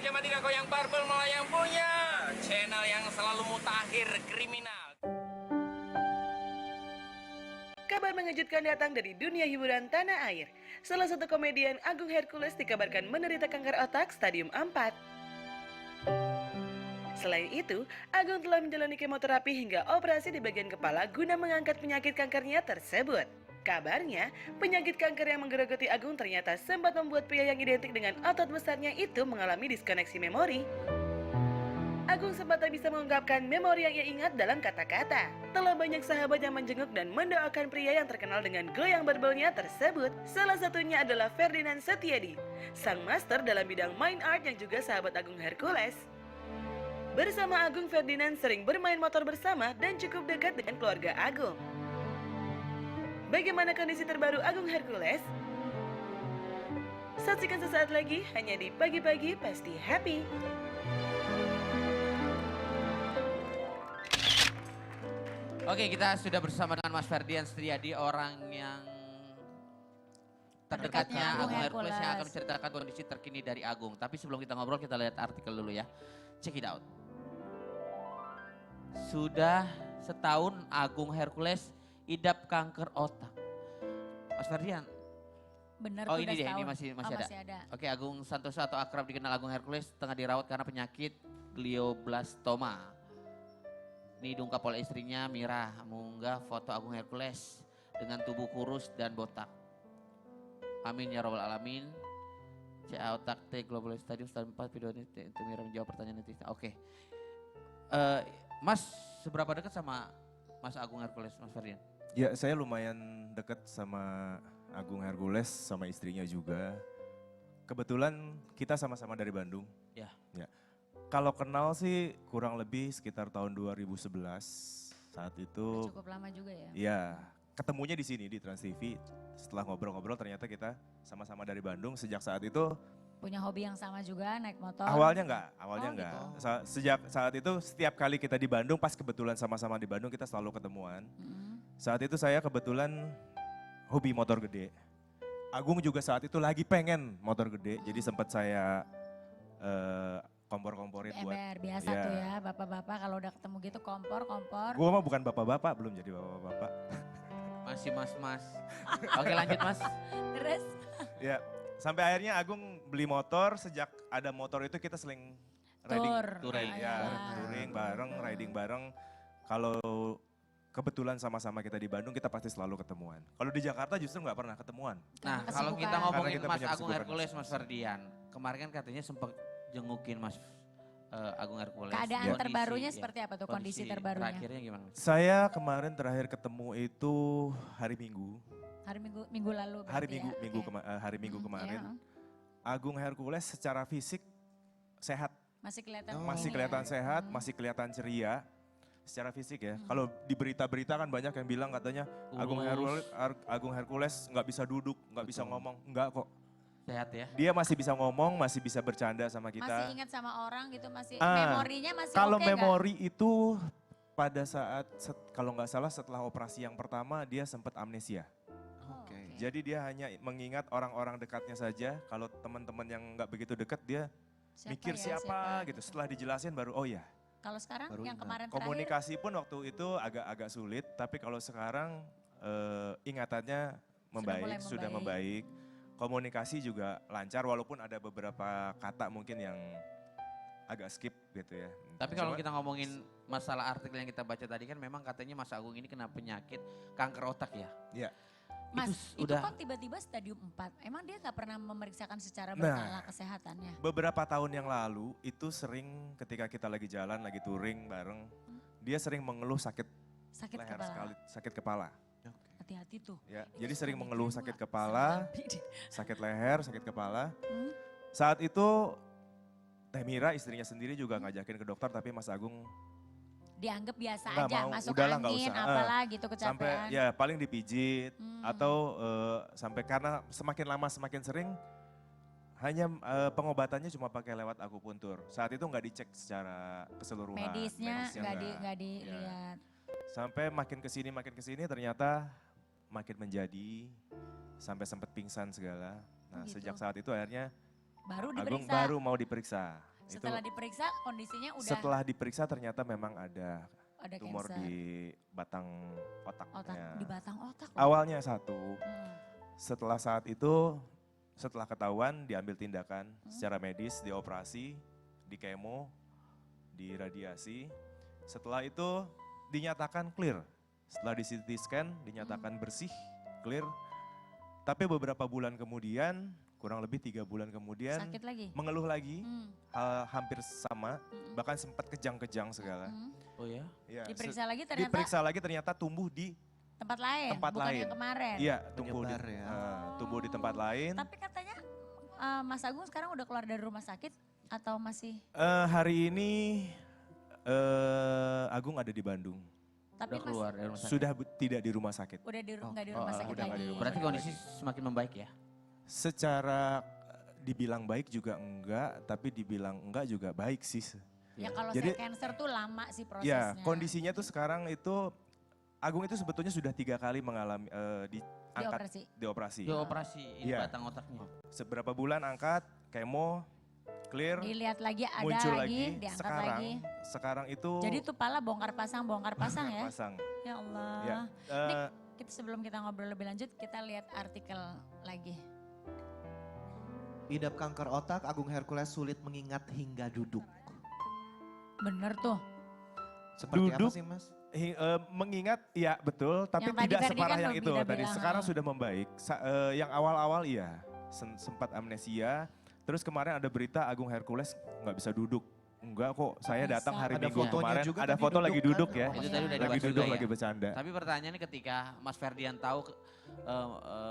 pajama tiga yang purple malah yang punya channel yang selalu mutakhir kriminal. Kabar mengejutkan datang dari dunia hiburan tanah air. Salah satu komedian Agung Hercules dikabarkan menderita kanker otak stadium 4. Selain itu, Agung telah menjalani kemoterapi hingga operasi di bagian kepala guna mengangkat penyakit kankernya tersebut. Kabarnya, penyakit kanker yang menggerogoti Agung ternyata sempat membuat pria yang identik dengan otot besarnya itu mengalami diskoneksi memori. Agung sempat tak bisa mengungkapkan memori yang ia ingat dalam kata-kata. Telah banyak sahabat yang menjenguk dan mendoakan pria yang terkenal dengan goyang berbelnya tersebut. Salah satunya adalah Ferdinand Setiadi, sang master dalam bidang mind art yang juga sahabat Agung Hercules. Bersama Agung, Ferdinand sering bermain motor bersama dan cukup dekat dengan keluarga Agung. Bagaimana kondisi terbaru Agung Hercules? Saksikan sesaat lagi hanya di Pagi-Pagi Pasti Happy. Oke, kita sudah bersama dengan Mas Ferdian Setiadi, orang yang terdekatnya Agung Hercules yang akan menceritakan kondisi terkini dari Agung. Tapi sebelum kita ngobrol, kita lihat artikel dulu ya. Check it out. Sudah setahun Agung Hercules idap kanker otak. Mas Ferdian. Benar, Oh ini dia, ini setahun. masih ada. Oke, Agung Santoso atau akrab dikenal Agung Hercules tengah dirawat karena penyakit glioblastoma. Ini diungkap oleh istrinya Mira mengunggah foto Agung Hercules dengan tubuh kurus dan botak. Amin ya robbal alamin. CA otak T Global Stadium Stadium 4 video ini untuk Mira menjawab pertanyaan netizen. Oke. Mas seberapa dekat sama Mas Agung Hercules, Mas Ferdian? Ya, saya lumayan dekat sama Agung Hercules, sama istrinya juga. Kebetulan kita sama-sama dari Bandung. Ya. Kalau kenal sih kurang lebih sekitar tahun 2011. Saat itu Cukup lama juga ya. ya ketemunya di sini di Trans TV. Setelah ngobrol-ngobrol ternyata kita sama-sama dari Bandung. Sejak saat itu Punya hobi yang sama juga, naik motor. awalnya enggak. Oh, Enggak. gitu. Sejak saat itu setiap kali kita di Bandung, pas kebetulan sama-sama di Bandung kita selalu ketemuan. Saat itu saya kebetulan hobi motor gede. Agung juga saat itu lagi pengen motor gede, jadi sempat saya kompor-komporin buat. Ember, biasa ya. tuh ya, bapak-bapak kalau udah ketemu gitu kompor. Gue mah bukan bapak-bapak, belum jadi bapak-bapak. Masih mas. Oke lanjut mas. Terus? Ya, sampai akhirnya Agung beli motor, sejak ada motor itu kita seling Touring. Ya, touring bareng, riding bareng. Kalau kebetulan sama-sama kita di Bandung, kita pasti selalu ketemuan. Kalau di Jakarta justru nggak pernah ketemuan. Nah Karena kalau kita kesibukan. ngomongin Karena kita Mas punya Agung kesibukan Hercules, Mas masing-masing. Ferdian. Kemarin kan katanya sempat jengukin Mas Agung Hercules. Keadaan Ya. terbarunya Kondisi, seperti apa tuh, kondisi terbarunya? Terakhirnya gimana Mas? Saya kemarin terakhir ketemu itu hari Minggu. Hari minggu lalu berarti Hari Minggu, ya? Oke. hari Minggu kemarin. Iya. Agung Hercules secara fisik sehat, Masih kelihatan masih ini kelihatan ya? sehat, masih kelihatan ceria. Secara fisik ya. Kalau di berita-berita kan banyak yang bilang katanya Agung Hercules nggak bisa duduk, nggak bisa ngomong. Enggak kok. Sehat ya? Dia masih bisa ngomong, masih bisa bercanda sama kita. Masih ingat sama orang gitu, masih Ah, memorinya masih Kalau oke nggak? memori itu pada saat kalau nggak salah setelah operasi yang pertama dia sempat amnesia. Oh, oke. Jadi dia hanya mengingat orang-orang dekatnya saja. Kalau teman-teman yang nggak begitu dekat dia mikir ya, siapa gitu. Setelah dijelasin baru oh ya. Kalau sekarang Baru yang ingat. kemarin terakhir, Komunikasi pun waktu itu agak sulit. Tapi kalau sekarang ingatannya membaik, sudah membaik. Komunikasi juga lancar walaupun ada beberapa kata mungkin yang agak skip gitu ya. Tapi kalau Cuma- kita ngomongin masalah artikel yang kita baca tadi kan memang katanya Mas Agung ini kena penyakit kanker otak ya? Iya. Mas, itu udah- kok tiba-tiba stadium 4? Emang dia nggak pernah memeriksakan secara Nah. berkala kesehatannya? Beberapa tahun yang lalu itu sering ketika kita lagi jalan, lagi touring bareng, dia sering mengeluh sakit Sakit leher kepala. sekali, sakit kepala. Hati-hati tuh. Ya, Itu jadi suka sering bikin mengeluh gua sakit kepala, sampai deh. sakit leher, sakit kepala. Hmm? Saat itu Teh Mira istrinya sendiri juga ngajakin ke dokter tapi Mas Agung Dianggap biasa nggak aja, mau, masuk udahlah, nggak angin, usah. apalah gitu sampai kecapean. ya paling dipijit Hmm. atau sampai karena semakin lama semakin sering hanya pengobatannya cuma pakai lewat akupuntur. Saat itu nggak dicek secara keseluruhan. Medisnya nggak nggak. dilihat. Sampai makin kesini ternyata makin menjadi sampai sempat pingsan segala. Nah gitu. sejak saat itu akhirnya Baru Agung diperiksa. baru mau diperiksa. Setelah diperiksa kondisinya udah Setelah diperiksa ternyata memang ada tumor cancer. di batang otaknya. Otak, di batang otak. loh. Awalnya satu, Hmm. setelah saat itu, setelah ketahuan diambil tindakan secara medis, dioperasi, di kemo, di radiasi. Setelah itu dinyatakan clear. Setelah di CT scan dinyatakan bersih, clear. Tapi beberapa bulan kemudian, kurang lebih 3 bulan kemudian, Sakit lagi. mengeluh lagi, Hmm. hal hampir sama, bahkan sempat kejang-kejang segala. Hmm. Oh ya? Ya, Diperiksa lagi ternyata diperiksa lagi ternyata tumbuh di tempat lain, tempat bukan lain. yang kemarin. Iya, tumbuh di, Penyebar ya. tumbuh di tempat lain. Tapi katanya Mas Agung sekarang udah keluar dari rumah sakit atau masih? Hari ini Agung ada di Bandung. Udah Tapi masih keluar dari rumah sakit. Sudah tidak di rumah sakit. udah nggak di rumah sakit udah nggak lagi. di rumah Berarti kondisi semakin membaik ya? Secara dibilang baik juga enggak, tapi dibilang enggak juga baik sih. Ya kalau Jadi- saya cancer tuh lama sih Ya, prosesnya. kondisinya tuh sekarang itu Agung itu sebetulnya sudah 3 kali mengalami diangkat Dioperasi. dioperasi. Dia operasi ini Iya. batang otaknya. Seberapa bulan angkat, kemo, clear, Dilihat lagi ada muncul lagi, lagi. diangkat Sekarang, lagi. sekarang itu Jadi tuh pala bongkar pasang ya. pasang. Ya Allah. Ya, Dik, sebelum kita ngobrol lebih lanjut, kita lihat artikel lagi. Idap kanker otak, Agung Hercules sulit mengingat hingga duduk. Bener tuh. Seperti Duduk. apa sih Mas? mengingat ya betul, tapi Yang tadi tidak Ferdi separah kan yang itu. udah Tadi bilang, sekarang sudah membaik. Yang awal-awal iya, sempat amnesia. Terus kemarin ada berita Agung Hercules nggak bisa duduk. Enggak kok, saya Bisa. datang hari Ada Minggu fotonya kemarin, juga ada tadi foto duduk lagi kan? duduk ya. Itu tadi udah Lagi dibahas duduk, juga lagi ya. bercanda. Tapi pertanyaannya ketika Mas Ferdian tahu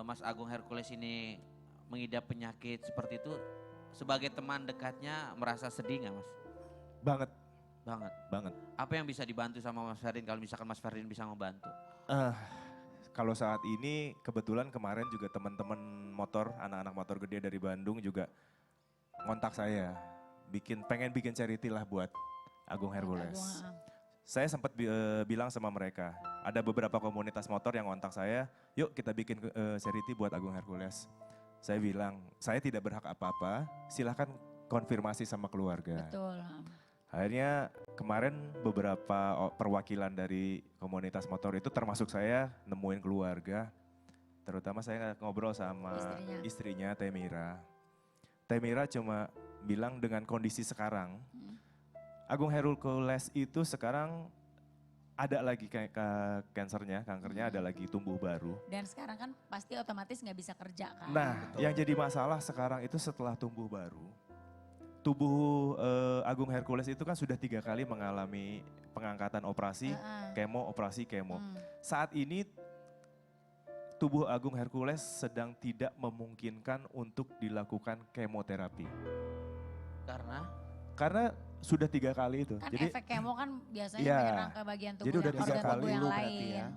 Mas Agung Hercules ini mengidap penyakit seperti itu, sebagai teman dekatnya merasa sedih nggak Mas? Banget, Banget. banget. Apa yang bisa dibantu sama Mas Ferdin kalau misalkan Mas Ferdin bisa membantu? Kalau saat ini kebetulan kemarin juga teman-teman motor, anak-anak motor gede dari Bandung juga ngontak saya. Pengen bikin charity lah buat Agung Hercules. Saya sempat bilang sama mereka, ada beberapa komunitas motor yang ngontak saya, yuk kita bikin charity buat Agung Hercules. Saya bilang, saya tidak berhak apa-apa, silahkan konfirmasi sama keluarga. Betul. Akhirnya kemarin beberapa perwakilan dari komunitas motor itu termasuk saya nemuin keluarga. Terutama saya ngobrol sama istrinya Temira. Temira cuma bilang dengan kondisi sekarang, Agung Hercules itu sekarang ada lagi kankernya ada lagi tumbuh baru. Dan sekarang kan pasti otomatis nggak bisa kerja kan. Nah, yang jadi masalah sekarang itu setelah tumbuh baru, tubuh Agung Hercules itu kan sudah 3 kali mengalami pengangkatan operasi, operasi kemo. Saat ini tubuh Agung Hercules sedang tidak memungkinkan untuk dilakukan kemoterapi. Karena sudah 3 kali itu. Kan Jadi efek kemo kan biasanya Iya. menyerang ke bagian tubuh Jadi udah yang 3 organ kali tubuh yang dulu berarti lain. ya.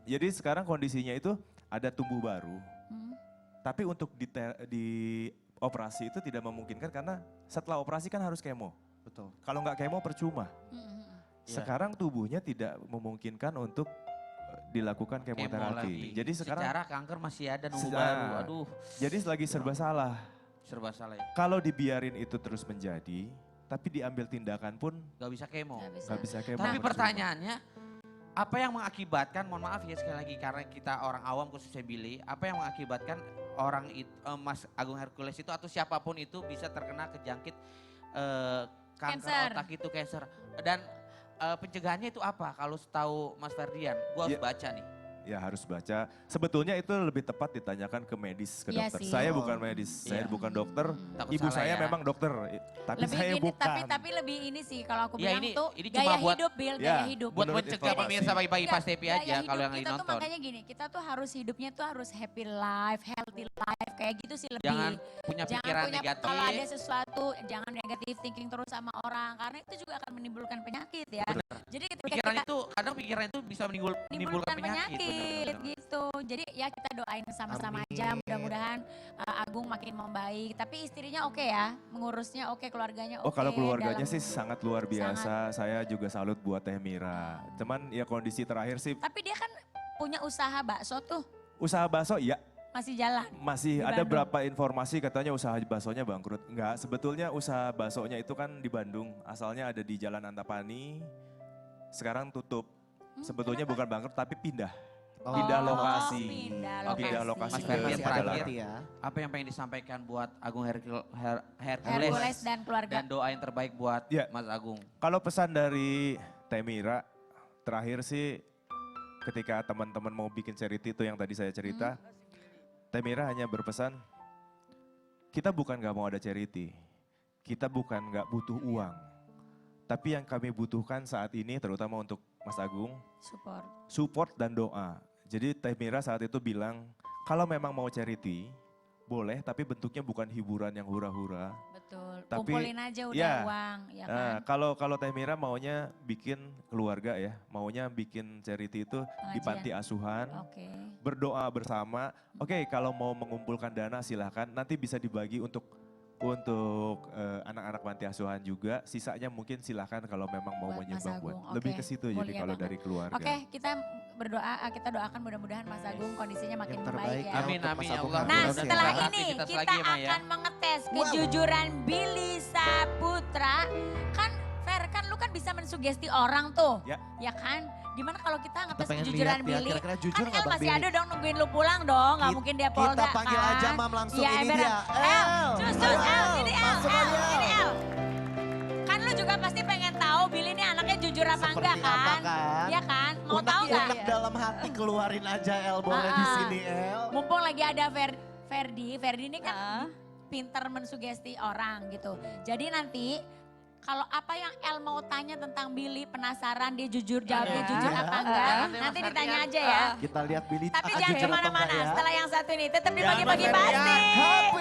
jadi sekarang kondisinya itu ada tumbuh baru. Hmm. Tapi untuk di operasi itu tidak memungkinkan karena setelah operasi kan harus kemo. Betul. Kalau nggak kemo percuma. Iya. Sekarang tubuhnya tidak memungkinkan untuk dilakukan Kemo kemoterapi. lagi. Jadi sekarang secara kanker masih ada nunggu Secara- baru. Aduh, jadi lagi serba salah. serba salah ya. Kalau dibiarin itu terus menjadi, tapi diambil tindakan pun Gak bisa kemo. nggak bisa kemo. Tapi percuma. pertanyaannya, apa yang mengakibatkan, mohon maaf ya sekali lagi karena kita orang awam khususnya Billy, apa yang mengakibatkan orang itu, Mas Agung Hercules itu atau siapapun itu bisa terkena kejangkit kanker Cancer. otak itu, cancer. Dan pencegahannya itu apa kalau setahu Mas Ferdian? Gue harus Ya. baca nih. Ya harus baca. Sebetulnya itu lebih tepat ditanyakan ke medis, ke Iya dokter. sih. Saya Oh. bukan medis, saya Iya. bukan dokter. Takut Ibu salah saya ya. memang dokter, tapi Lebih saya ini, bukan. tapi lebih ini sih kalau aku Ya, bilang ini- tuh ini gaya cuma buat- hidup, Bill, Ya, gaya hidup. Buat Menurut mencegah informasi. pemirsa bagi-bagi Pas TV Gaya aja hidup kalau yang lagi kita tuh nonton. makanya gini, kita tuh harus hidupnya tuh harus happy life, healthy life, kayak gitu sih lebih. Jangan punya pikiran negatif. Kalau ada sesuatu, jangan negatif thinking terus sama orang, karena itu juga akan menimbulkan penyakit ya. Jadi ketika Pikiran kita itu, kadang pikiran itu bisa menimbulkan penyakit. benar-benar. gitu. Jadi ya kita doain sama-sama aja, mudah-mudahan Agung makin membaik. Tapi istrinya oke ya, mengurusnya oke, keluarganya oke. Oh kalau keluarganya dalam- sih sangat luar biasa, saya juga salut buat Teh Mira. Cuman ya kondisi terakhir sih, Tapi dia kan punya usaha bakso tuh. usaha bakso ya, masih jalan. Masih Di ada Bandung. berapa informasi katanya usaha baksonya bangkrut. Enggak, sebetulnya usaha baksonya itu kan di Bandung. Asalnya ada di Jalan Antapani, sekarang tutup. Sebetulnya bukan bangkrut tapi pindah. Pindah lokasi. Pindah lokasi Mas ke Ferdi, Masih ada terakhir. berarti ya. Apa yang pengen disampaikan buat Agung Hercules Hercules dan keluarga. dan doa yang terbaik buat Ya. Mas Agung. Kalau pesan dari Temira, terakhir sih ketika teman-teman mau bikin charity itu yang tadi saya cerita, Temira hanya berpesan, kita bukan gak mau ada charity, kita bukan gak butuh uang. Tapi yang kami butuhkan saat ini terutama untuk Mas Agung, support dan doa. Jadi Temira saat itu bilang, kalau memang mau charity, boleh tapi bentuknya bukan hiburan yang hura-hura. Betul, Tapi, kumpulin aja udah ya, uang. Ya Nah, kan? kalau Temira maunya bikin keluarga ya, maunya bikin charity itu di panti asuhan, Oke. berdoa bersama. Oke, kalau mau mengumpulkan dana silahkan, nanti bisa dibagi untuk anak-anak panti asuhan juga. Sisanya mungkin silahkan kalau memang mau Buat Mas menyumbang buat. Agung, Lebih oke. ke situ jadi Mulia kalau banget. dari keluarga. Oke, kita berdoa, kita doakan mudah-mudahan Mas Agung kondisinya makin Yang membaik terbaik ya. ya. Amin, untuk amin, Mas ya Agung Allah. Nah, Hercules ya. setelah Ada ini aktivitas kita lagi ya, Maya? akan mengetes kejujuran Billy Saputra. Kan Fer, kan lu kan bisa mensugesti orang tuh. Ya. Ya kan? Gimana kalau kita ngetes pengen kejujuran lihat ya, Billy? kira-kira jujur Kan nggak El Bang masih Billy? ada dong nungguin lu pulang dong. Gak mungkin dia polda Kita panggil kan? aja Mam langsung, Iya, ini emberan. dia. El, cus, El, sini El, masuk El, aja, sini El. Kan lu juga pasti pengen tahu Billy ini anaknya jujur apa Seperti enggak apa kan? kan? Iya kan? Mau tahu nggak? Unek dalam hati keluarin aja El, boleh di sini El. Mumpung lagi ada Ferdi ini kan pinter mensugesti orang gitu. Jadi nanti kalau apa yang El mau tanya tentang Billy, penasaran dia jujur, jawabnya jujur apa enggak, nanti ditanya aja ya. Kita lihat Billy Tapi akan jangan jujur atau kemana-mana, enggak ya. setelah yang satu ini tetap di Jangan Pagi-Pagi Mas Ferdi, Pasti. Happy